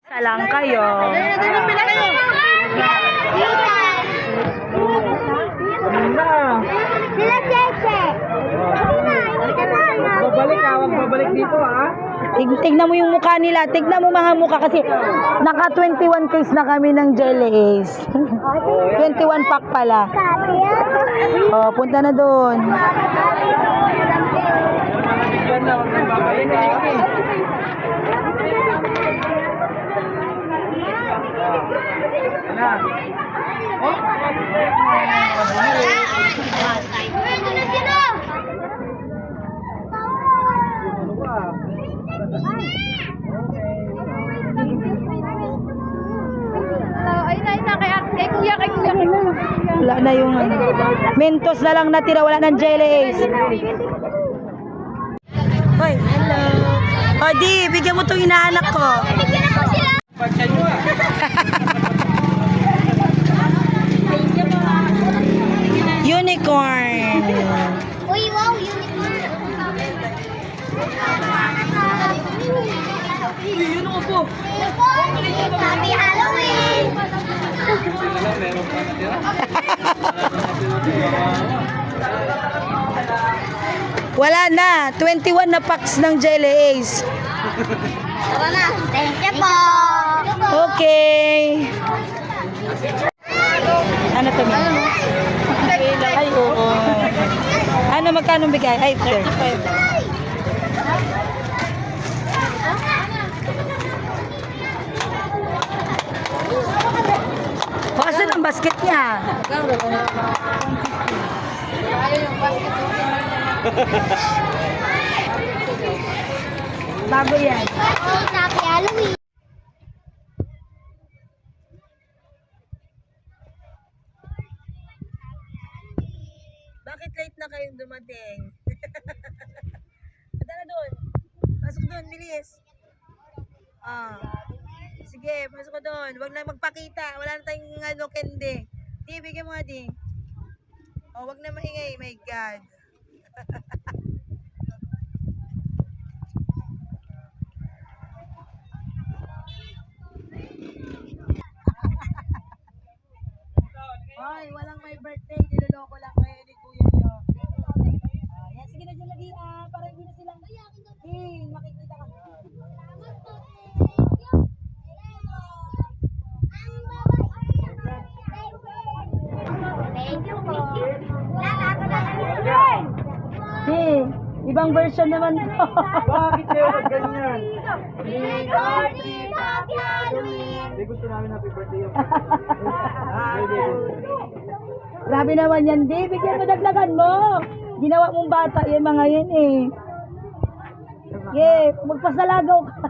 Salang kayo. Sila Cheche. Babalik ka, wag babalik dito ha. Tignan mo yung mukha nila. Tignan mo mga mukha kasi naka 21 case na kami ng Jelly Ace. 21 pack pala. Oh, punta na doon. Yan na, wag nang babalik ha. Wala na yung Mentos na lang natira. Wala ng Jelly Ace. Hoy, hello. O di, bigyan mo itong inaanak ko. Unicorn. Uy, wow, unicorn. Happy Halloween! Wala na. 21 na packs ng Jelly Ace. Tara na. Thank you po. Okay. Ano to, Min? Ay, oo. Ano, magkano bigay? Ay, sir. Asan ang basket niya? Bago yan. Oh, happy Halloween. Bakit late na kayong dumating? Punta na doon. Pasok doon, bilis. Ah. Sige, pasok ka doon. Huwag na magpakita. Wala na tayong ano, kende. Di, bigyan mo nga di. Oh, huwag na maingay. My God. Hoy, walang may birthday. Niloloko lang kayo ni Kuya nyo. Yan, sige na dyan lagi. Para hindi na silang makikita ka. Thank you po. Ibang version naman to. Bakit kayo ganyan? Happy Halloween! Hindi gusto namin happy birthday yung Grabe naman yan, di. Bigyan mo, daglagan mo. Ginawa mong bata yan mga yan eh. Yeah, magpasalagaw ka.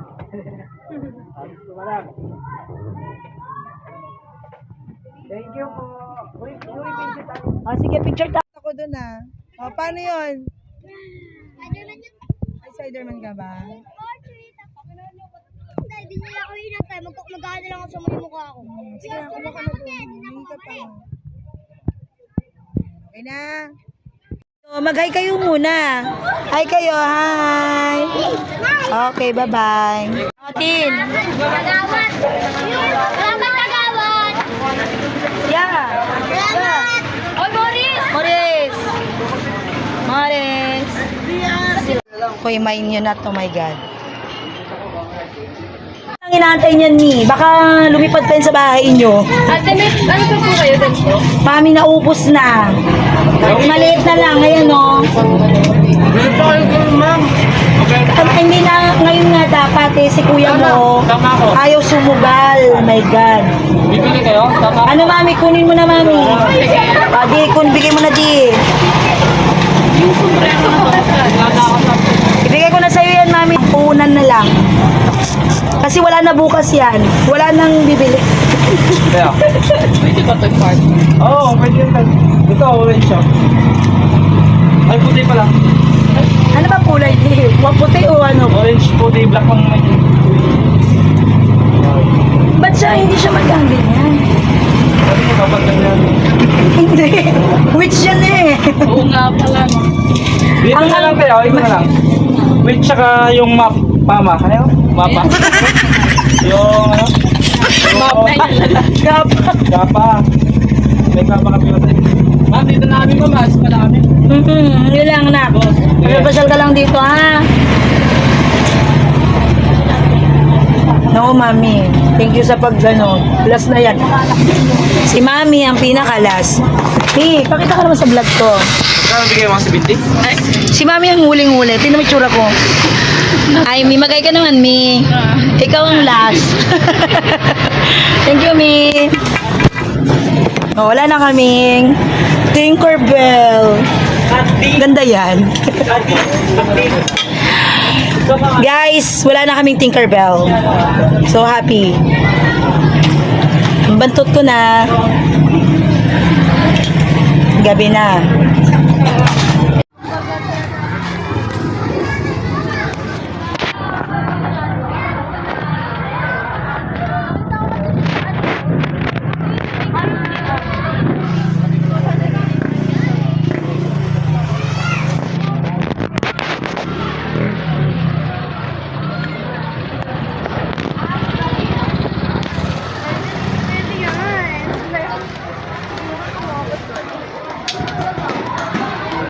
Thank you po. Uy, thank you tayo. Sige, picture tayo ako dun paano yun? Ay, Spiderman ka ba? Hindi nila ako hinatay. Magkakulagaan na lang ako sa mga mukha ko. Sige na, kumuha ka na dun. Hindi ka pa. Okay na. So, mag-hi kayo muna. Hi kayo, hi. Okay, bye-bye. Otin. Tagawat! Salamat, tagawat! Yeah. Salamat! Oy, Boris! Morris. Morris. Hoy, mine yun not. Oh my God. Ang inaantay niyan ni. Baka lumipad kayo sa bahay nyo. Ate, may ano pa po kayo dito? Mami, naubos na. Maliit na lang. Ayan o. Hindi na, ngayon nga dapat si kuya mo ayaw sumugal. Oh my God. Bibili kayo? Tama. Ano mami, kunin mo na mami. Di, bigay mo na di. Ibigay ko na sa'yo yan mami. Puhunan na lang. Kasi wala na bukas yan. Wala nang bibili. Kaya? Pwede ba ito part? Oo, pwede yun. Ito, orange siya. Ay, puti pala. Ano ba kulay di? Puti o ano? Orange, puti, black lang medyo. Ba't siya hindi siya magkangin yan? Pwede mo kapagkan yan. Hindi. Which yan eh. Oo nga pala. Dito na lang kayo, ito na lang. Wait, tsaka yung map. Mama, ano? Mapa. Yung ano? Gapa. May gapa kami yun. Ma'am, dito na kami ma'am. Alis pala kami. Yun lang na. Pasal ka lang dito ha. No, mami. Thank you sa pag-ano. Last na yan. Si mami ang pinaka-last. Hey, pakita ka naman sa vlog ko. Saan bigay mo sa binti? Si mami ang huling-huli. Tingnan mo yung tsura ko. Ay, Mi, magay ka naman, Mi. Ikaw ang last. Thank you, Mi. Oh, wala na kaming Tinkerbell. Ganda yan. Guys, wala na kaming Tinkerbell. So happy. Bantot ko na. Gabi na.